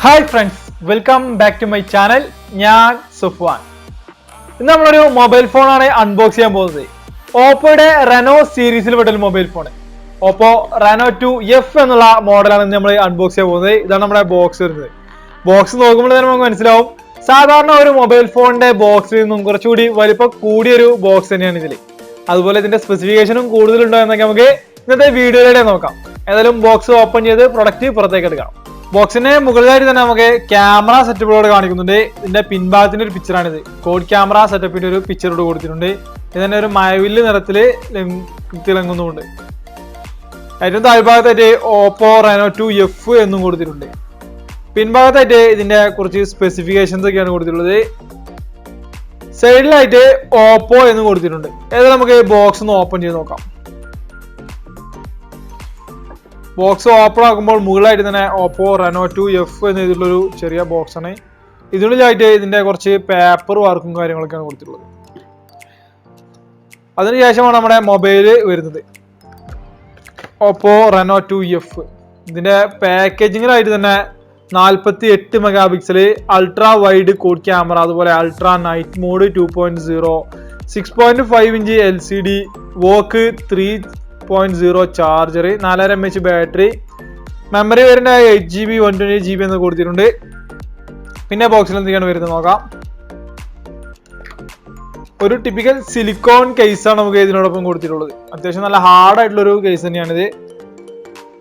Hi friends, welcome back to my channel. ഞാൻ സുഫ്വാൻ. ഇന്ന് നമ്മളൊരു മൊബൈൽ ഫോണാണ് അൺബോക്സ് ചെയ്യാൻ പോകുന്നത്. ഓപ്പോയുടെ റെനോ സീരീസിൽ പെട്ട ഒരു mobile phone. Oppo Reno 2F എന്നുള്ള മോഡലാണ് നമ്മൾ അൺബോക്സ് ചെയ്യാൻ പോകുന്നത്. ഇതാണ് നമ്മുടെ ബോക്സ് വരുന്നത്. ബോക്സ് നോക്കുമ്പോൾ തന്നെ നമുക്ക് മനസ്സിലാവും സാധാരണ ഒരു മൊബൈൽ ഫോണിന്റെ ബോക്സിൽ നിന്നും കുറച്ചുകൂടി വലിപ്പം കൂടിയൊരു ബോക്സ് തന്നെയാണ് ഇതിൽ. അതുപോലെ ഇതിന്റെ സ്പെസിഫിക്കേഷനും കൂടുതലുണ്ടോ എന്നൊക്കെ നമുക്ക് ഇന്നത്തെ വീഡിയോയിലൂടെ നോക്കാം. ഏതായാലും ബോക്സ് ഓപ്പൺ ചെയ്ത് പ്രൊഡക്റ്റ് പുറത്തേക്ക് എടുക്കാം. ബോക്സിന് മുകളിലായിട്ട് തന്നെ നമുക്ക് ക്യാമറ സെറ്റപ്പോട് കാണിക്കുന്നുണ്ട്. ഇതിന്റെ പിൻഭാഗത്തിന്റെ ഒരു പിക്ചറാണിത്. കോഡ് ക്യാമറ സെറ്റപ്പിന്റെ ഒരു പിക്ചറോട് കൊടുത്തിട്ടുണ്ട്. ഇത് തന്നെ ഒരു മഴവില്ല് നിറത്തില് തിളങ്ങുന്നുമുണ്ട്. ഏറ്റവും താഴ്ഭാഗത്തായിട്ട് ഓപ്പോ റെനോ 2F എന്നും കൊടുത്തിട്ടുണ്ട്. പിൻഭാഗത്തായിട്ട് ഇതിന്റെ കുറച്ച് സ്പെസിഫിക്കേഷൻസ് ഒക്കെയാണ് കൊടുത്തിട്ടുള്ളത്. സൈഡിലായിട്ട് ഓപ്പോ എന്ന് കൊടുത്തിട്ടുണ്ട്. ഏതായാലും നമുക്ക് ബോക്സ് ഒന്ന് ഓപ്പൺ ചെയ്ത് നോക്കാം. ബോക്സ് ഓപ്പൺ ആക്കുമ്പോൾ മുകളിലായിട്ട് തന്നെ ഓപ്പോ റെനോ 2F എന്ന് എഴുതിയിട്ടുള്ളൊരു ചെറിയ ബോക്സ് ആണ്. ഇതിനുള്ളിലായിട്ട് ഇതിന്റെ കുറച്ച് പേപ്പർ വർക്കും കാര്യങ്ങളൊക്കെയാണ് കൊടുത്തിട്ടുള്ളത്. അതിനുശേഷമാണ് നമ്മുടെ മൊബൈല് വരുന്നത്. ഓപ്പോ റെനോ 2F ഇതിന്റെ പാക്കേജിങ്ങിലായിട്ട് തന്നെ 48 mega pixel ultra wide quad camera, അതുപോലെ ultra night mode 2.0, 6.5 inch LCD, VOOC 3.0 charger, 4000 mAh battery, memory വരുന്ന 8GB 128GB എന്ന് കൊടുത്തിട്ടുണ്ട്. പിന്നെ ബോക്സിൽ എന്തൊക്കെയാണ് വരുന്നത് നോക്കാം. ഒരു ടിപ്പിക്കൽ സിലിക്കോൺ കേസാണ് നമുക്ക് ഇതിനോടൊപ്പം കൊടുത്തിട്ടുള്ളത്. അത്യാവശ്യം നല്ല ഹാർഡ് ആയിട്ടുള്ളൊരു കേസ് തന്നെയാണിത്.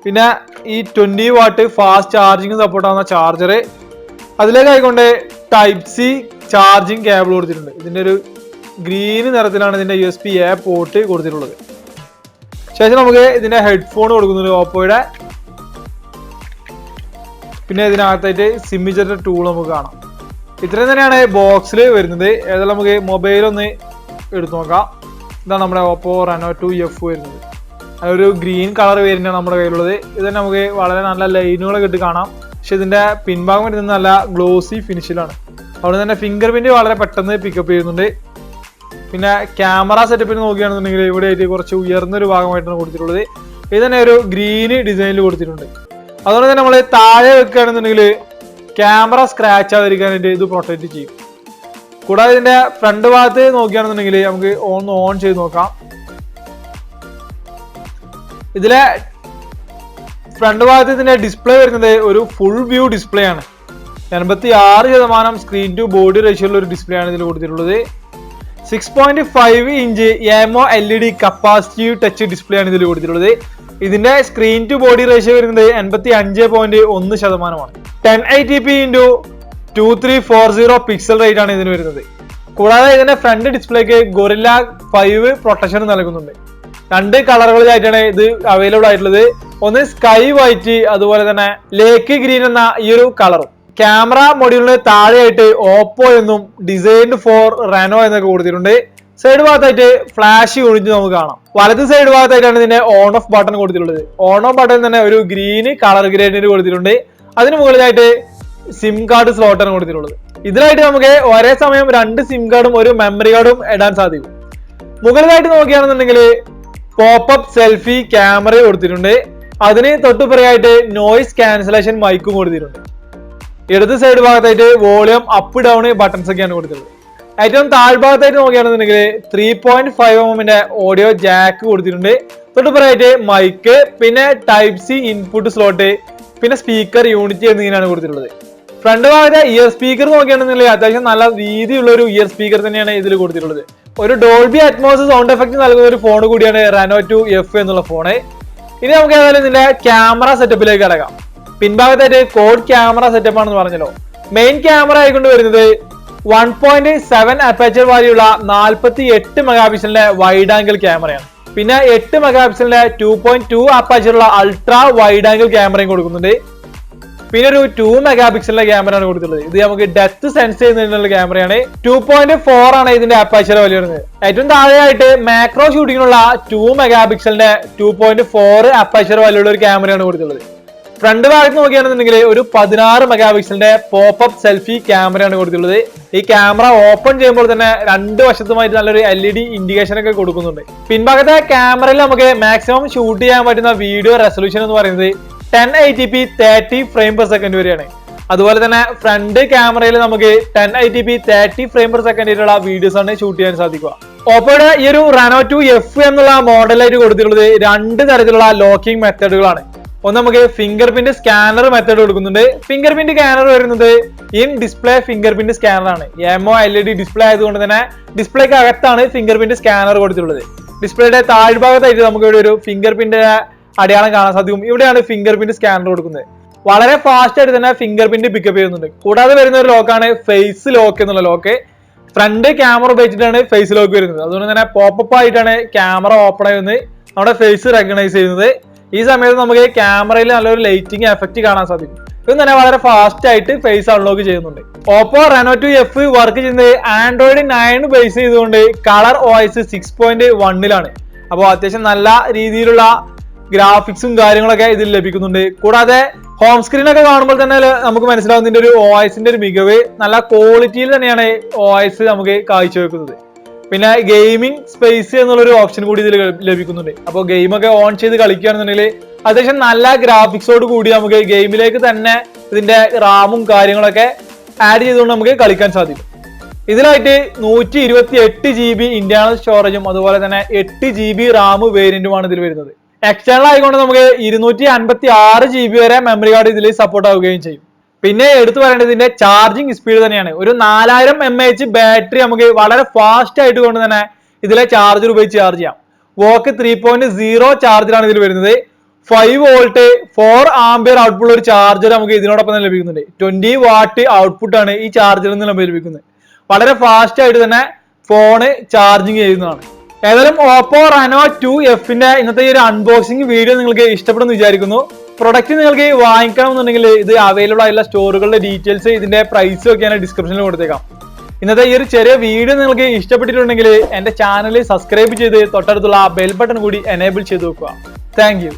പിന്നെ ഈ 20 വാട്ട് ഫാസ്റ്റ് ചാർജിങ് സപ്പോർട്ട് ആവുന്ന ചാർജർ, അതിലേക്ക് ആയിക്കൊണ്ട് Type-C ചാർജിങ് കേബിൾ കൊടുത്തിട്ടുണ്ട്. ഇതിന്റെ ഒരു ഗ്രീൻ നിറത്തിലാണ് ഇതിന്റെ USB-A പോർട്ട് കൊടുത്തിട്ടുള്ളത്. ശേഷം നമുക്ക് ഇതിന്റെ ഹെഡ്ഫോൺ കൊടുക്കുന്നുണ്ട് ഓപ്പോയുടെ. പിന്നെ ഇതിനകത്തായിട്ട് സിമ്മിച്ചറിന്റെ ടൂൾ നമുക്ക് കാണാം. ഇത്രയും തന്നെയാണ് ബോക്സിൽ വരുന്നത്. ഏതായാലും നമുക്ക് മൊബൈൽ ഒന്ന് എടുത്തു നോക്കാം. ഇതാണ് നമ്മുടെ ഓപ്പോ റെനോ 2F വരുന്നത്. അതൊരു ഗ്രീൻ കളർ വേരിയന്റാണ് നമ്മുടെ കയ്യിലുള്ളത്. ഇത് തന്നെ നമുക്ക് വളരെ നല്ല ലൈനുകളൊക്കെ ഇട്ട് കാണാം. പക്ഷെ ഇതിന്റെ പിൻഭാഗം വരുന്നത് നല്ല ഗ്ലോസി ഫിനിഷിലാണ്. അവിടെ തന്നെ ഫിംഗർ പ്രിന്റ് വളരെ പെട്ടെന്ന് പിക്കപ്പ് ചെയ്യുന്നുണ്ട്. പിന്നെ ക്യാമറ സെറ്റപ്പിന് നോക്കുകയാണെന്നുണ്ടെങ്കിൽ ഇവിടെ ആയിട്ട് കുറച്ച് ഉയർന്നൊരു ഭാഗമായിട്ടാണ് കൊടുത്തിട്ടുള്ളത്. ഇത് തന്നെ ഒരു ഗ്രീന് ഡിസൈനിൽ കൊടുത്തിട്ടുണ്ട്. അതുകൊണ്ട് തന്നെ നമ്മൾ താഴെ വെക്കുകയാണെന്നുണ്ടെങ്കിൽ ക്യാമറ സ്ക്രാച്ച് ആവാതിരിക്കാനായിട്ട് ഇത് പ്രൊട്ടക്ട് ചെയ്യും. കൂടാതെ ഇതിന്റെ ഫ്രണ്ട് ഭാഗത്ത് നോക്കുകയാണെന്നുണ്ടെങ്കിൽ നമുക്ക് ഓൺ ചെയ്ത് നോക്കാം. ഇതിലെ ഫ്രണ്ട് ഭാഗത്ത് ഇതിന്റെ ഡിസ്പ്ലേ വരുന്നത് ഒരു ഫുൾ വ്യൂ ഡിസ്പ്ലേ ആണ്. 86% സ്ക്രീൻ ടു ബോഡി റേഷ്യോ ഉള്ള ഒരു ഡിസ്പ്ലേ ആണ് ഇതിൽ കൊടുത്തിട്ടുള്ളത്. 6.5 inch AMOLED capacitive touch display ആണ് ഇതിൽ കൊടുത്തിട്ടുള്ളത്. ഇതിന്റെ സ്ക്രീൻ ടു ബോഡി റേഷ്യോ വരുന്നത് 85.1%. 1080p x 2340 പിക്സൽ റേറ്റ് ആണ് ഇതിന് വരുന്നത്. കൂടാതെ ഇതിന്റെ ഫ്രണ്ട് ഡിസ്പ്ലേക്ക് ഗൊറില്ല 5 പ്രൊട്ടക്ഷൻ നൽകുന്നുണ്ട്. 2 കളറുകളിലായിട്ടാണ് ഇത് അവൈലബിൾ ആയിട്ടുള്ളത്. ഒന്ന് സ്കൈ വൈറ്റ്, അതുപോലെ തന്നെ ലേക്ക് ഗ്രീൻ എന്ന ഈ ഒരു കളറും. ക്യാമറ മൊഡ്യൂളിന് താഴെയായിട്ട് ഓപ്പോ എന്നും ഡിസൈൻഡ് ഫോർ റെനോ എന്നൊക്കെ കൊടുത്തിട്ടുണ്ട്. സൈഡ് ഭാഗത്തായിട്ട് ഫ്ലാഷ് യൂണിറ്റ് നമുക്ക് കാണാം. വലത് സൈഡ് ഭാഗത്തായിട്ടാണ് ഇതിന്റെ ഓൺ ഓഫ് ബട്ടൺ കൊടുത്തിട്ടുള്ളത്. ഓൺ ഓഫ് ബട്ടൺ തന്നെ ഒരു ഗ്രീന് കളർ ഗ്രേഡിന് കൊടുത്തിട്ടുണ്ട്. അതിന് മുകളിലായിട്ട് സിം കാർഡ് സ്ലോട്ടാണ് കൊടുത്തിട്ടുള്ളത്. ഇതിലായിട്ട് നമുക്ക് ഒരേ സമയം 2 സിം കാർഡും ഒരു മെമ്മറി കാർഡും ഇടാൻ സാധിക്കും. മുകളിലായിട്ട് നോക്കുകയാണെന്നുണ്ടെങ്കിൽ പോപ്പപ്പ് സെൽഫി ക്യാമറ കൊടുത്തിട്ടുണ്ട്. അതിന് തൊട്ടുപുറയായിട്ട് നോയിസ് ക്യാൻസലേഷൻ മൈക്കും കൊടുത്തിട്ടുണ്ട്. ഇടത് സൈഡ് ഭാഗത്തായിട്ട് വോളിയം അപ്പ് ഡൗൺ ബട്ടൺസ് ഒക്കെയാണ് കൊടുത്തിട്ടുള്ളത്. ഏറ്റവും താഴ്ഭാഗത്തായിട്ട് നോക്കുകയാണെന്നുണ്ടെങ്കിൽ 3.5mm ഓഡിയോ ജാക്ക് കൊടുത്തിട്ടുണ്ട്. തൊട്ടുപുറയായിട്ട് മൈക്ക്, പിന്നെ Type-C ഇൻപുട്ട് സ്ലോട്ട്, പിന്നെ സ്പീക്കർ യൂണിറ്റ് എന്നിങ്ങനെയാണ് കൊടുത്തിട്ടുള്ളത്. ഫ്രണ്ട് ഭാഗത്തെ ഇയർ സ്പീക്കർ നോക്കുകയാണെന്നുണ്ടെങ്കിൽ അത്യാവശ്യം നല്ല വീതിയുള്ള ഒരു ഇയർ സ്പീക്കർ തന്നെയാണ് ഇതിൽ കൊടുത്തിട്ടുള്ളത്. ഒരു ഡോൾബി അറ്റ്മോസ് സൗണ്ട് എഫക്ട് നൽകുന്ന ഒരു ഫോൺ കൂടിയാണ് റെനോ 2F എന്നുള്ള ഫോണ്. ഇനി നമുക്ക് ഏതായാലും ഇതിന്റെ ക്യാമറ സെറ്റപ്പിലേക്ക് കടക്കാം. പിൻഭാഗത്തായിട്ട് കോഡ് ക്യാമറ സെറ്റപ്പ് ആണെന്ന് പറഞ്ഞല്ലോ. മെയിൻ ക്യാമറ ആയിക്കൊണ്ട് വരുന്നത് 1.7 അപ്പേച്ചർ വാല്യുള്ള 48 മെഗാ പിക്സലിന്റെ വൈഡ് ആംഗിൾ ക്യാമറയാണ്. പിന്നെ 8 മെഗാ പിക്സലിന്റെ 2.2 അപ്പേച്ചറുള്ള അൾട്രാ വൈഡ് ആംഗിൾ ക്യാമറയും കൊടുക്കുന്നുണ്ട്. പിന്നെ ഒരു 2 മെഗാ പിക്സലിന്റെ ക്യാമറയാണ് കൊടുത്തിട്ടുള്ളത്. ഇത് നമുക്ക് ഡെപ്ത് സെൻസ് ചെയ്യുന്നതിനുള്ള ക്യാമറയാണ്. 2.4 ആണ് ഇതിന്റെ അപ്പേച്ചർ വാല്യൂ വരുന്നത്. ഏറ്റവും താഴെയായിട്ട് മാക്രോ ഷൂട്ടിങ്ങിനുള്ള 2 മെഗാ പിക്സലിന്റെ 2.4 അപ്പേച്ചർ വാല്യുള്ള ഒരു ക്യാമറയാണ് കൊടുത്തിട്ടുള്ളത്. ഫ്രണ്ട് ഭാഗത്ത് നോക്കുകയാണെന്നുണ്ടെങ്കിൽ ഒരു 16 മെഗാ പിക്സലിന്റെ പോപ്പപ്പ് സെൽഫി ക്യാമറയാണ് കൊടുത്തിട്ടുള്ളത്. ഈ ക്യാമറ ഓപ്പൺ ചെയ്യുമ്പോൾ തന്നെ 2 വശത്തുമായിട്ട് നല്ലൊരു LED ഇൻഡിക്കേഷൻ ഒക്കെ കൊടുക്കുന്നുണ്ട്. പിൻഭാഗത്തെ ക്യാമറയിൽ നമുക്ക് മാക്സിമം ഷൂട്ട് ചെയ്യാൻ പറ്റുന്ന വീഡിയോ റെസൊല്യൂഷൻ എന്ന് പറയുന്നത് 1080p 30 ഫ്രെയിം പെർ സെക്കൻഡ് വരെയാണ്. അതുപോലെ തന്നെ ഫ്രണ്ട് ക്യാമറയിൽ നമുക്ക് 1080p 30 ഫ്രെയിം പെർ സെക്കൻഡിലുള്ള വീഡിയോസ് ആണ് ഷൂട്ട് ചെയ്യാൻ സാധിക്കുക. ഓപ്പോയുടെ ഈ ഒരു Reno 2F എന്നുള്ള മോഡലായിട്ട് കൊടുത്തിട്ടുള്ളത് 2 തരത്തിലുള്ള ലോക്കിംഗ് മെത്തേഡുകളാണ്. ഒന്ന് നമുക്ക് ഫിംഗർ പ്രിന്റ് സ്കാനർ മെത്തേഡ് കൊടുക്കുന്നുണ്ട്. ഫിംഗർ പ്രിന്റ് സ്കാനർ വരുന്നത് in display finger print scanner ആണ്. MOLED ഡിസ്പ്ലേ ആയതുകൊണ്ട് തന്നെ ഡിസ്പ്ലേക്ക് അകത്താണ് ഫിംഗർ പ്രിന്റ് സ്കാനർ കൊടുത്തിട്ടുള്ളത്. ഡിസ്പ്ലേയുടെ താഴ്ഭാഗത്തായിട്ട് നമുക്ക് ഇവിടെ ഒരു ഫിംഗർ പ്രിന്റ് അടയാളം കാണാൻ സാധിക്കും. ഇവിടെയാണ് ഫിംഗർ പ്രിന്റ് സ്കാനർ കൊടുക്കുന്നത്. വളരെ ഫാസ്റ്റ് ആയിട്ട് തന്നെ ഫിംഗർ പ്രിന്റ് പിക്കപ്പ് ചെയ്യുന്നുണ്ട്. കൂടാതെ വരുന്ന ഒരു ലോക്കാണ് ഫേസ് ലോക്ക് എന്നുള്ള ലോക്ക്. ഫ്രണ്ട് ക്യാമറ ഉപയോഗിച്ചിട്ടാണ് ഫേസ് ലോക്ക് വരുന്നത്. അതുകൊണ്ട് തന്നെ പോപ്പപ്പ് ആയിട്ടാണ് ക്യാമറ ഓപ്പൺ ആയി നമ്മുടെ ഫേസ് റെക്കഗ്നൈസ് ചെയ്യുന്നത്. ഈ സമയത്ത് നമുക്ക് ക്യാമറയിൽ നല്ലൊരു ലൈറ്റിംഗ് എഫക്റ്റ് കാണാൻ സാധിക്കും. ഇത് തന്നെ വളരെ ഫാസ്റ്റ് ആയിട്ട് ഫേസ് അൺലോക്ക് ചെയ്യുന്നുണ്ട്. ഓപ്പോ Reno 2F വർക്ക് ചെയ്യുന്നത് ആൻഡ്രോയിഡ് 9 ബേസ് ചെയ്തുകൊണ്ട് കളർ OS 6.1 അപ്പോൾ അത്യാവശ്യം നല്ല രീതിയിലുള്ള ഗ്രാഫിക്സും കാര്യങ്ങളൊക്കെ ഇതിൽ ലഭിക്കുന്നുണ്ട്. കൂടാതെ ഹോം സ്ക്രീൻ ഒക്കെ കാണുമ്പോൾ തന്നെ നമുക്ക് മനസ്സിലാവുന്നതിന്റെ ഒരു OSന്റെ ഒരു മികവ്. നല്ല ക്വാളിറ്റിയിൽ തന്നെയാണ് OS നമുക്ക് കാഴ്ചവെക്കുന്നത്. പിന്നെ ഗെയിമിംഗ് സ്പേസ് എന്നുള്ളൊരു ഓപ്ഷൻ കൂടി ഇതിൽ ലഭിക്കുന്നുണ്ട്. അപ്പോൾ ഗെയിമൊക്കെ ഓൺ ചെയ്ത് കളിക്കുകയാണെന്നുണ്ടെങ്കിൽ അത്യാവശ്യം നല്ല ഗ്രാഫിക്സോട് കൂടി നമുക്ക് ഗെയിമിലേക്ക് തന്നെ ഇതിന്റെ റാമും കാര്യങ്ങളൊക്കെ ആഡ് ചെയ്തുകൊണ്ട് നമുക്ക് കളിക്കാൻ സാധിക്കും. ഇതിലായിട്ട് 128 GB ഇന്റേണൽ സ്റ്റോറേജും അതുപോലെ തന്നെ 8 GB റാം വേരിയന്റുമാണ് ഇതിൽ വരുന്നത്. എക്സ്റ്റേണൽ ആയിക്കൊണ്ട് നമുക്ക് 256 GB വരെ മെമ്മറി കാർഡ് ഇതിൽ സപ്പോർട്ട് ആവുകയും ചെയ്യും. പിന്നെ എടുത്തു പറയേണ്ടത് ഇതിന്റെ ചാർജിങ് സ്പീഡ് തന്നെയാണ്. ഒരു 4000 mAh ബാറ്ററി നമുക്ക് വളരെ ഫാസ്റ്റ് ആയിട്ട് കൊണ്ട് തന്നെ ഇതിലെ ചാർജർ ഉപയോഗിച്ച് ചാർജ് ചെയ്യാം. വോക്ക് 3.0 ചാർജറാണ് ഇതിൽ വരുന്നത്. 5 വോൾട്ട് 4 ആംപിയർ ഔട്ട്പുട്ട് ഒരു ചാർജർ നമുക്ക് ഇതിനോടൊപ്പം തന്നെ ലഭിക്കുന്നുണ്ട്. 20 വാട്ട് ഔട്ട്പുട്ട് ആണ് ഈ ചാർജറിൽ നിന്ന് നമുക്ക് ലഭിക്കുന്നത്. വളരെ ഫാസ്റ്റ് ആയിട്ട് തന്നെ ഫോണ് ചാർജിങ് ചെയ്യുന്നതാണ്. ഏതായാലും ഓപ്പോ Reno 2Fന്റെ ഇന്നത്തെ ഈ ഒരു അൺബോക്സിംഗ് വീഡിയോ നിങ്ങൾക്ക് ഇഷ്ടപ്പെടുന്നു വിചാരിക്കുന്നു. പ്രൊഡക്റ്റ് നിങ്ങൾക്ക് വാങ്ങിക്കണമെന്നുണ്ടെങ്കിൽ ഇത് അവൈലബിൾ ആയിട്ടുള്ള സ്റ്റോറുകളുടെ ഡീറ്റെയിൽസ് ഇതിന്റെ പ്രൈസും ഒക്കെ ഞാൻ ഡിസ്ക്രിപ്ഷനിൽ കൊടുത്തേക്കാം. ഇന്നത്തെ ഈ ഒരു ചെറിയ വീഡിയോ നിങ്ങൾക്ക് ഇഷ്ടപ്പെട്ടിട്ടുണ്ടെങ്കിൽ എന്റെ ചാനൽ സബ്സ്ക്രൈബ് ചെയ്ത് തൊട്ടടുത്തുള്ള ബെൽ ബട്ടൺ കൂടി എനേബിൾ ചെയ്ത് വെക്കുക. Thank you.